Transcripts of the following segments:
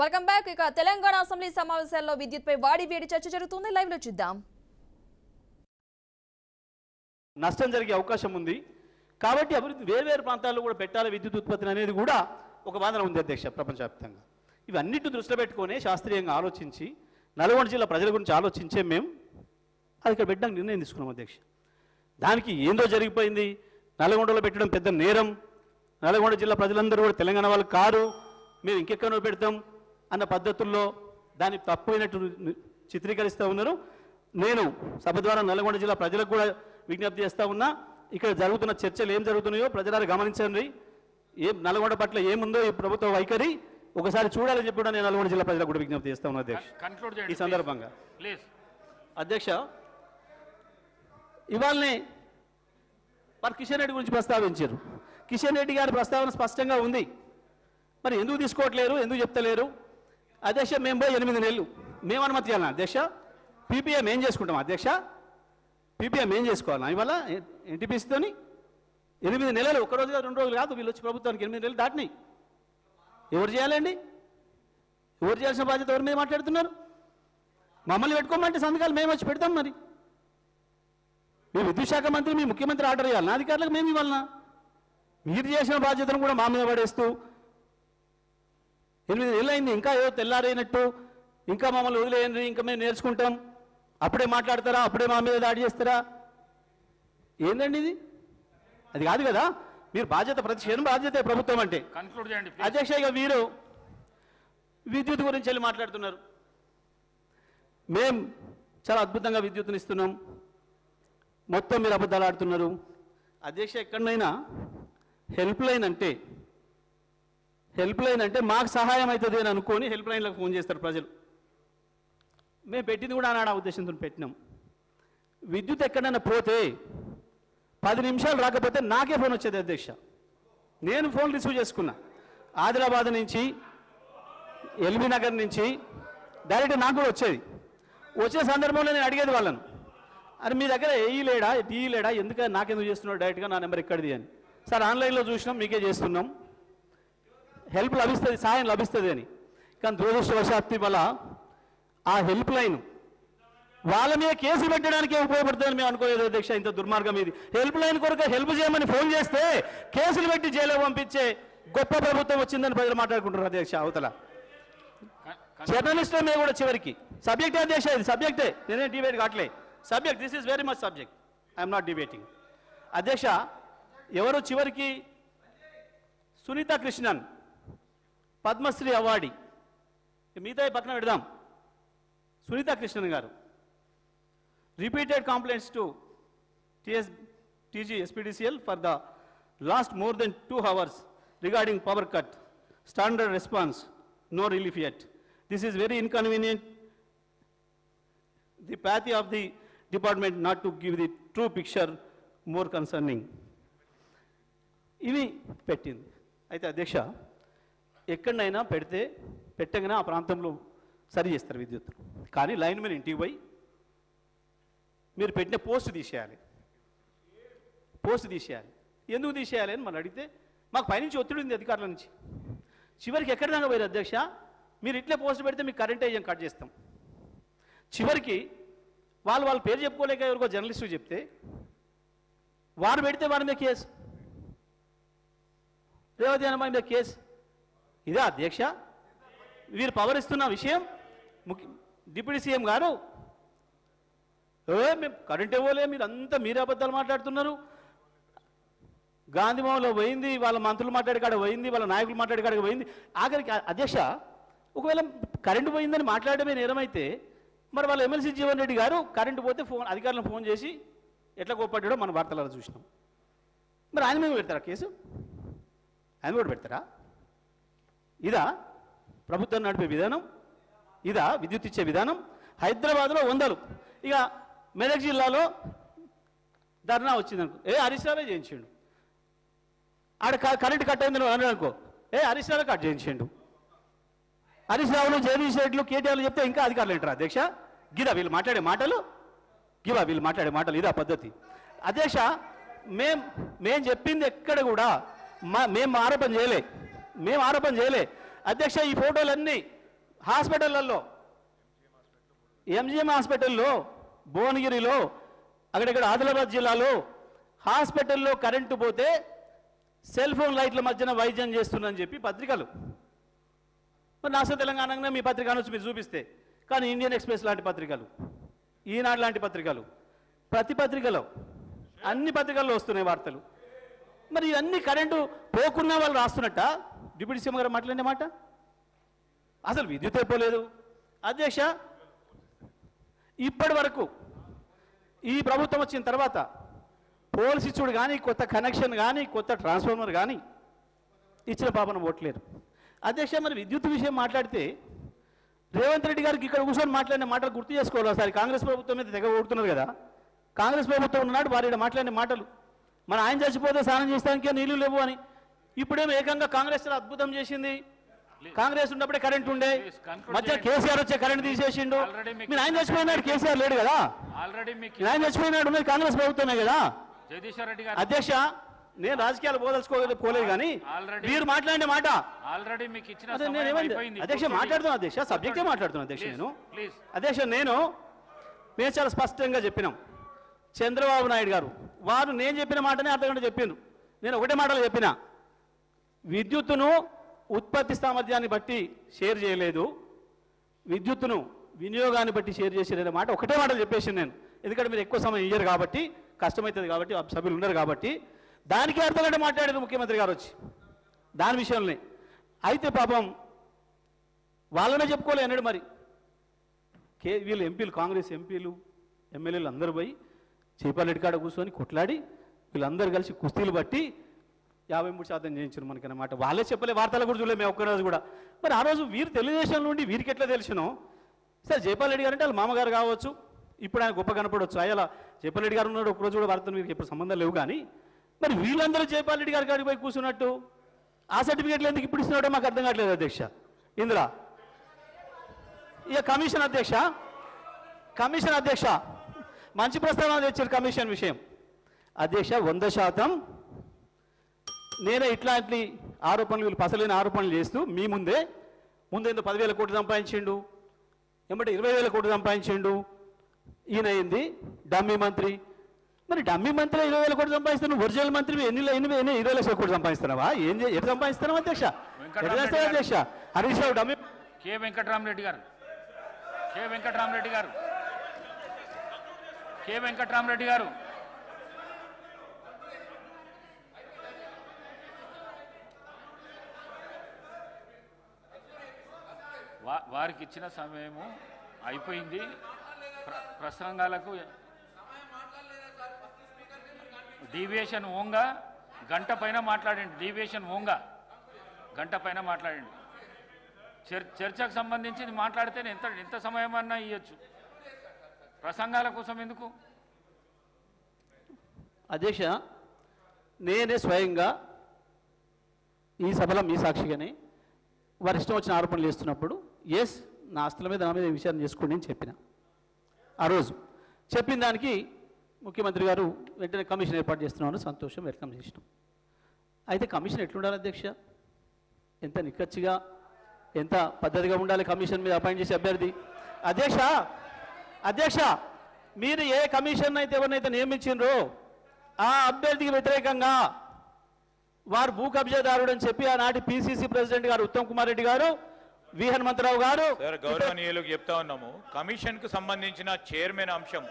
Welcome back. ఇక Telangana assembly సమావేశాల్లో విద్యుత్పై వాడి వేడి చర్చ జరుగుతుంది. లైవ్ లో చూద్దాం. నష్టం జరిగే అవకాశం ఉంది కాబట్టి అభివృద్ధి వేర్వేరు ప్రాంతాల్లో కూడా పెట్టాలి విద్యుత్ ఉత్పత్తిని అనేది కూడా ఒక వాదన ఉంది అధ్యక్ష. ప్రపంచవ్యాప్తంగా ఇవన్నిటిని దృష్టిలో పెట్టుకొని శాస్త్రీయంగా ఆలోచించి నల్గొండ జిల్లా ప్రజల గురించి ఆలోచించే మేము అది ఇక్కడ పెట్టడానికి నిర్ణయం తీసుకున్నాం అధ్యక్ష. దానికి ఏందో జరిగిపోయింది, నల్గొండలో పెట్టడం పెద్ద నేరం, నల్గొండ జిల్లా ప్రజలందరూ కూడా తెలంగాణ వాళ్ళు కారు, మేము ఇంకెక్కడో పెడతాం అన్న పద్ధతుల్లో దాన్ని తప్పైనట్టు చిత్రీకరిస్తూ ఉన్నారు. నేను సభ ద్వారా నల్గొండ జిల్లా ప్రజలకు కూడా విజ్ఞప్తి చేస్తూ ఉన్నా, ఇక్కడ జరుగుతున్న చర్చలు ఏం జరుగుతున్నాయో ప్రజలారా గమనించండి. నల్గొండ పట్ల ఏముందో ఈ ప్రభుత్వ వైఖరి ఒకసారి చూడాలని చెప్పి కూడా నేను నల్గొండ జిల్లా ప్రజలకు కూడా విజ్ఞప్తి చేస్తా ఉన్నా అధ్యక్ష. ఈ సందర్భంగా అధ్యక్ష ఇవాళనే వారు కిషన్ రెడ్డి గురించి ప్రస్తావించారు. కిషన్ రెడ్డి గారి ప్రస్తావన స్పష్టంగా ఉంది. మరి ఎందుకు తీసుకోవట్లేరు, ఎందుకు చెప్తలేరు అధ్యక్ష? మేము పోయి 8 నెలలు మేము అనుమతి ఇవ్వాలన్నా అధ్యక్ష? పీపీఎం ఏం చేసుకుంటాం అధ్యక్ష? పీపీఎం ఏం చేసుకోవాలన్నా ఇవాళ ఎన్టీపీసీతోని? 8 నెలలు, ఒక్కరోజు కాదు 2 రోజులు కాదు, వీళ్ళు వచ్చి ప్రభుత్వానికి 8 నెలలు దాటినాయి. ఎవరు చేయాలండి? ఎవరు చేయాల్సిన బాధ్యత ఎవరి మీద మాట్లాడుతున్నారు? మమ్మల్ని పెట్టుకోమంటే సంతకాలు మేము వచ్చి పెడతాం. మరి మీ విద్యుత్ శాఖ మంత్రి, మీ ముఖ్యమంత్రి ఆర్డర్ ఇవ్వాలన్నా అధికారులకు? మేము ఇవ్వాలన్నా? మీరు చేసిన బాధ్యతను కూడా మా మీద పడేస్తూ 8 నెలలు అయింది, ఇంకా ఏదో తెల్లారైనట్టు ఇంకా మమ్మల్ని వదిలేయండి, ఇంకా మేము నేర్చుకుంటాం, అప్పుడే మాట్లాడతారా, అప్పుడే మా మీద దాడి చేస్తారా? ఏందండి ఇది? అది కాదు కదా. మీరు బాధ్యత, ప్రతి క్షణం బాధ్యత ప్రభుత్వం అంటే. అధ్యక్ష ఇక వీరు విద్యుత్ గురించి వెళ్ళి మాట్లాడుతున్నారు. మేం చాలా అద్భుతంగా విద్యుత్తుని ఇస్తున్నాం, మొత్తం మీరు అబద్ధాలు ఆడుతున్నారు అధ్యక్ష. ఎక్కడైనా హెల్ప్ లైన్ అంటే మాకు సహాయం అవుతుంది అని అనుకొని హెల్ప్ లైన్లకు ఫోన్ చేస్తారు ప్రజలు. మేము పెట్టింది కూడా ఆనాడు ఆ ఉద్దేశంతో పెట్టినాం. విద్యుత్ ఎక్కడైనా పోతే 10 నిమిషాలు రాకపోతే నాకే ఫోన్ వచ్చేది అధ్యక్ష. నేను ఫోన్ రిసీవ్ చేసుకున్నా. ఆదిలాబాద్ నుంచి, ఎల్బీ నగర్ నుంచి డైరెక్ట్ నాకు కూడా వచ్చే సందర్భంలో నేను అడిగేది వాళ్ళను, అరే మీ దగ్గర ఏఈ లేడా, టీఈ లేడా, ఎందుకు నాకెందుకు చేస్తున్నాడు డైరెక్ట్గా నా నెంబర్ ఎక్కడిది అని. సార్ ఆన్లైన్లో చూసినాం, మీకే చేస్తున్నాం, హెల్ప్ లభిస్తుంది, సాయం లభిస్తుంది అని. కానీ దురదృష్టవశాత్తు వల్ల ఆ హెల్ప్ లైన్ వాళ్ళ మీద కేసులు పెట్టడానికే ఉపయోగపడుతుందని మేము అనుకోలేదు అధ్యక్ష. ఇంత దుర్మార్గం ఇది. హెల్ప్ లైన్ కొరకు హెల్ప్ చేయమని ఫోన్ చేస్తే కేసులు పెట్టి జైలు పంపించే గొప్ప ప్రభుత్వం వచ్చిందని ప్రజలు మాట్లాడుకుంటున్నారు అధ్యక్ష. అవతల జర్నలిస్టుల మీద కూడా చివరికి సబ్జెక్టే అధ్యక్ష, ఇది సబ్జెక్టే, నేనే డిబేట్ కావట్లే. Subject, this is very much subject, I'm not debating అధ్యక్ష. ఎవరు చివరికి సునీత కృష్ణన్ పద్మశ్రీ అవార్డీ, మిగతా పక్కన పెడదాం. సునీత కృష్ణన్ గారు repeated complaints to TG SPDCL for the last more than 2 hours regarding power cut, standard response, no relief yet. This is very inconvenient. The apathy of the department not to give the true picture more concerning. ఇవి పెట్టింది. అయితే అధ్యక్ష ఎక్కడైనా పెట్టగానే ఆ ప్రాంతంలో సరి చేస్తారు విద్యుత్. కానీ లైన్ మీద ఇంటికి పోయి మీరు పెట్టిన పోస్ట్ తీసేయాలి. ఎందుకు తీసేయాలి అని మనం అడిగితే మాకు పైనుంచి ఒత్తిడి ఉంది అధికారుల నుంచి. చివరికి ఎక్కడి దాకా పోయారు అధ్యక్ష, మీరు ఇట్లే పోస్ట్ పెడితే మీకు కరెంట్ ఏజెంట్ కట్ చేస్తాం. చివరికి వాళ్ళ పేరు చెప్పుకోలేక ఎవరికో జర్నలిస్టు చెప్తే వారు పెడితే వారి మీద కేసు, రేవతి అన్న మీద కేసు. ఇదే అధ్యక్ష వీరు పవర్ ఇస్తున్న విషయం. డిప్యూటీ సీఎం గారు మేము కరెంట్ ఇవ్వలే, మీరు అంతా మీరే అబద్ధాలు మాట్లాడుతున్నారు. గాంధీభవన్లో పోయింది, వాళ్ళ మంత్రులు మాట్లాడే కాడ పోయింది, వాళ్ళ నాయకులు మాట్లాడే కాడ పోయింది. ఆఖరికి అధ్యక్ష ఒకవేళ కరెంటు పోయిందని మాట్లాడమే నేరమైతే మరి వాళ్ళ ఎమ్మెల్సీ జీవన్ రెడ్డి గారు కరెంటు పోతే అధికారులను ఫోన్ చేసి ఎట్లా కోప్పడ్డాడో మన వార్తలలో చూసినాం. మరి ఆయన మీద పెడతారా కేసు? ఆయన కూడా పెడతారా? ఇదా ప్రభుత్వం నడిపే విధానం? ఇదా విద్యుత్ ఇచ్చే విధానం? హైదరాబాద్లో 100, ఇక మెదక్ జిల్లాలో ధర్నా వచ్చిందనుకో, హరీష్ రావే చేయించిండు. ఆడ కరెంటు కట్ అయిందని అనుకో, హరీష్ రావే కట్ చేయించిండు. హరీష్ రావులు, జగదీష్ రెడ్డిలు, కేటీఆర్లు చెప్తే ఇంకా అధికారులు ఏంటారు అధ్యక్ష? గిదా వీళ్ళు మాట్లాడే మాటలు? ఇదా పద్ధతి అధ్యక్ష? మేం చెప్పింది ఎక్కడ కూడా మేము ఆరోపణ చేయలే అధ్యక్ష. ఈ ఫోటోలన్నీ హాస్పిటళ్లలో ఎంజిఎం హాస్పిటల్లో, భువనగిరిలో, అక్కడక్కడ ఆదిలాబాద్ జిల్లాలో హాస్పిటల్లో కరెంటు పోతే సెల్ ఫోన్ లైట్ల మధ్యన వైద్యం చేస్తుందని చెప్పి పత్రికలు. మరి నాశ తెలంగాణలో మీ పత్రిక అనొచ్చు మీరు చూపిస్తే, కానీ ఇండియన్ ఎక్స్ప్రెస్ లాంటి పత్రికలు, ఈనాడు లాంటి పత్రికలు, ప్రతి పత్రికలో అన్ని పత్రికల్లో వస్తున్నాయి వార్తలు. మరి ఇవన్నీ కరెంటు పోకున్నా వాళ్ళు రాస్తున్నట్ట డిప్యూటీ సీఎం గారు మాట్లాడిన మాట. అసలు విద్యుత్ అయిపోలేదు అధ్యక్ష. ఇప్పటి వరకు ఈ ప్రభుత్వం వచ్చిన తర్వాత పోల్స్ ఇచ్చుడు కానీ, కొత్త కనెక్షన్ కానీ, కొత్త ట్రాన్స్ఫార్మర్ కానీ ఇచ్చిన పాపన ఓట్లేరు అధ్యక్ష. మరి విద్యుత్ విషయం మాట్లాడితే రేవంత్ రెడ్డి గారికి ఇక్కడ కూర్చొని మాట్లాడిన మాటలు గుర్తు చేసుకోవాలి. ఒకసారి కాంగ్రెస్ ప్రభుత్వం మీద తెగ ఓడుతున్నారు కదా, కాంగ్రెస్ ప్రభుత్వం ఉన్నాడు వారి మాట్లాడిన మాటలు. మన ఆయన చచ్చిపోతే స్నానం చేస్తానికే నీళ్లు లేవు అని. ఇప్పుడేమో ఏకంగా కాంగ్రెస్ అద్భుతం చేసింది. కాంగ్రెస్ ఉన్నప్పుడే కరెంట్ ఉండే, మధ్య కేసీఆర్ వచ్చే కరెంట్ తీసేసిండు. మీరు ఆయన చచ్చిపోయినాడు, కేసీఆర్ లేడు కదా, ఆయన చచ్చిపోయినాడు, ఉన్నది కాంగ్రెస్ ప్రభుత్వమే కదా అధ్యక్ష. నేను రాజకీయాలు పోదలుచుకోలేదు కానీ మీరు మాట్లాడిన మాట అధ్యక్ష మాట్లాడుతున్నాను అధ్యక్ష, సబ్జెక్టే మాట్లాడుతున్నాను అధ్యక్ష. నేను మేము చాలా స్పష్టంగా చెప్పినాం. చంద్రబాబు నాయుడు గారు వారు నేను చెప్పిన మాటనే అర్థగంట చెప్పిండ్రు. నేను ఒకటే మాటలు చెప్పిన, విద్యుత్తును ఉత్పత్తి సామర్థ్యాన్ని బట్టి షేర్ చేయలేదు, విద్యుత్తును వినియోగాన్ని బట్టి షేర్ చేసేదనే మాట ఒకటే మాటలు చెప్పేసి నేను. ఎందుకంటే మీరు ఎక్కువ సమయం ఇయ్యరు కాబట్టి, కష్టమవుతుంది కాబట్టి, సభ్యులు ఉన్నారు కాబట్టి, దానికి అర్థగంట మాట్లాడారు ముఖ్యమంత్రి గారు వచ్చి దాని విషయంలో. అయితే పాపం వాళ్ళనే చెప్పుకోలే అన్నాడు. మరి వీళ్ళు ఎంపీలు, కాంగ్రెస్ ఎంపీలు, ఎమ్మెల్యేలు అందరూ పోయి చేపాలెడ్డి కాడ కూర్చొని కొట్లాడి వీళ్ళందరూ కలిసి కుస్తీలు బట్టి 53% చేయించారు మనకన్నమాట. వాళ్ళే చెప్పలే, వార్తలు కూడా చూడలేదు మేము ఒక్కరోజు కూడా. మరి ఆ రోజు వీరు తెలుగుదేశం నుండి వీరికి ఎట్లా తెలిసినో సరే. జైపాలరెడ్డి గారు అంటే వాళ్ళ మామగారు కావచ్చు, ఇప్పుడు ఆయన గొప్ప కనపడవచ్చు. అయ్యలా జైపాలరెడ్డి గారు ఉన్నాడు, ఒకరోజు కూడా వార్తలు వీరికి ఎప్పుడు సంబంధం లేవు. కానీ మరి వీళ్ళందరూ జైపాలరెడ్డి గారి కాడికి పోయి కూర్చున్నట్టు ఆ సర్టిఫికేట్లు ఎందుకు ఇప్పుడు ఇస్తున్నాడో మాకు అర్థం కావట్లేదు అధ్యక్ష. ఇందులో ఇక కమిషన్ అధ్యక్ష మంచి ప్రస్తావన తెచ్చారు కమిషన్ విషయం అధ్యక్ష. 100% నేనే ఇట్లాంటి ఆరోపణలు, వీళ్ళు పసలేని ఆరోపణలు చేస్తూ మీ ముందేందో 10,000 కోట్లు సంపాదించిండు, ఏమంటే 20,000 కోట్లు సంపాదించిండు. ఈయన అయింది డమ్మీ మంత్రి. మరి డమ్మీ మంత్రి 20,000 కోట్లు సంపాదిస్తున్నావు, ఒరిజినల్ మంత్రి 20 లక్షల కోట్లు సంపాదిస్తున్నావా? ఎటు సంపాదిస్తున్నావు అధ్యక్ష? అధ్యక్ష హరీష్ రావు డమ్మీ. కె వెంకటరామరెడ్డి గారు వారికి ఇచ్చిన సమయము అయిపోయింది. ప్రసంగాలకు డీవియేషన్ ఓంగా గంట పైన మాట్లాడండి. చర్చకు సంబంధించి మాట్లాడితే ఎంత సమయం అన్నా ఇవ్వచ్చు, ప్రసంగాల కోసం ఎందుకు? అధ్యక్ష నేనే స్వయంగా ఈ సభలో మీ సాక్షిగానే వారి ఇష్టం వచ్చిన ఆరోపణలు చేస్తున్నప్పుడు నా ఆస్తుల మీద నా మీద విచారణ చేసుకోండి అని చెప్పిన. ఆ రోజు చెప్పిన దానికి ముఖ్యమంత్రి గారు వెంటనే కమిషన్ ఏర్పాటు చేస్తున్నామని సంతోషం వెల్కమ్ చేసినాం. అయితే కమిషన్ ఎట్లుండాలి అధ్యక్ష? ఎంత నిక్కచ్చిగా, ఎంత పద్ధతిగా ఉండాలి కమిషన్ మీద అపాయింట్ చేసే అభ్యర్థి? అధ్యక్ష మీరు ఏ కమిషన్ అయితే ఎవరినైతే నియమించిండ్రో ఆ అభ్యర్థికి వ్యతిరేకంగా వారు భూ కబ్జాదారుడు అని చెప్పి ఆనాటి పిసిసి ప్రెసిడెంట్ గారు ఉత్తమ్ కుమార్ రెడ్డి గారు, వి హనుమంతరావు గారు గౌరవనీయులకు చెప్తా ఉన్నాము. కమిషన్ కు సంబంధించిన చైర్మన్ అంశం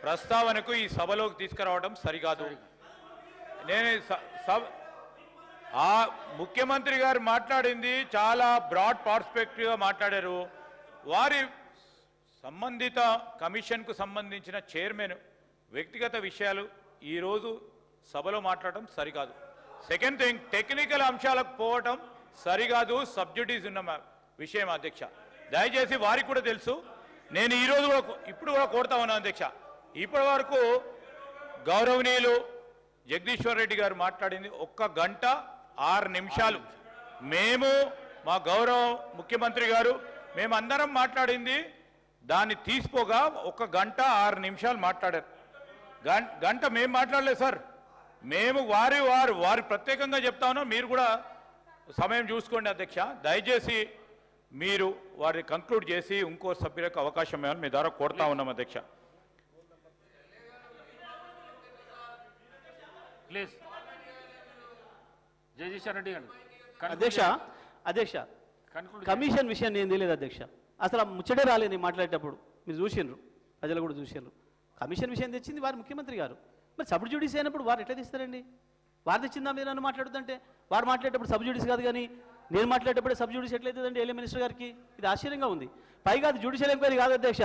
ప్రస్తావనకు ఈ సభలోకి తీసుకురావడం సరికాదు. నేను ముఖ్యమంత్రి గారు మాట్లాడింది చాలా బ్రాడ్ పర్స్పెక్టివ్ గా మాట్లాడారు. వారి సంబంధిత కమిషన్ కు సంబంధించిన చైర్మన్ వ్యక్తిగత విషయాలు ఈరోజు సభలో మాట్లాడటం సరికాదు. సెకండ్ థింగ్, టెక్నికల్ అంశాలకు పోవటం సరికాదు, సబ్జెక్టీస్ ఉన్న విషయం అధ్యక్ష. దయచేసి వారికి కూడా తెలుసు. నేను ఈరోజు ఇప్పుడు కూడా కోరుతా ఉన్నాను అధ్యక్ష. ఇప్పటి వరకు గౌరవనీయులు జగదీశ్వర్ రెడ్డి గారు మాట్లాడింది 1 గంట 6 నిమిషాలు. మేము మా గౌరవ ముఖ్యమంత్రి గారు మేమందరం మాట్లాడింది దాన్ని తీసిపోగా 1 గంట 6 నిమిషాలు మాట్లాడారు. గంట మేము మాట్లాడలేదు సార్. మేము వారి ప్రత్యేకంగా చెప్తా ఉన్నాం. మీరు కూడా సమయం చూసుకోండి అధ్యక్ష. దయచేసి మీరు వారిని కంక్లూడ్ చేసి ఇంకో సభ్యులకు అవకాశం ఇవ్వాలని మీ ద్వారా కోరుతా ఉన్నాం అధ్యక్ష. ప్లీజ్ జగదీశ్వర్ రెడ్డి గారు. అధ్యక్ష కమిషన్ విషయం నేను తెలియదు అధ్యక్ష. అసలు ఆ ముచ్చటే రాలేదు నేను మాట్లాడేటప్పుడు. మీరు చూసిండ్రు, ప్రజలు కూడా చూసిండ్రు. కమిషన్ విషయం తెచ్చింది వారు ముఖ్యమంత్రి గారు. మరి సబ్ జ్యుడిస్ అయినప్పుడు వారు ఎట్లా తీస్తారండి? వారు తెచ్చిందా మీరు నన్ను మాట్లాడుతుంటే? వారు మాట్లాడేటప్పుడు సబ్ జ్యుడిస్ కాదు, కానీ నేను మాట్లాడేటప్పుడు సబ్ జ్యుడిస్ ఎట్లయితుందండి ఏలే మినిస్టర్ గారికి? ఇది ఆశ్చర్యంగా ఉంది. పైగా అది జ్యుడిషియల్ ఎంక్వైరీ కాదు అధ్యక్ష,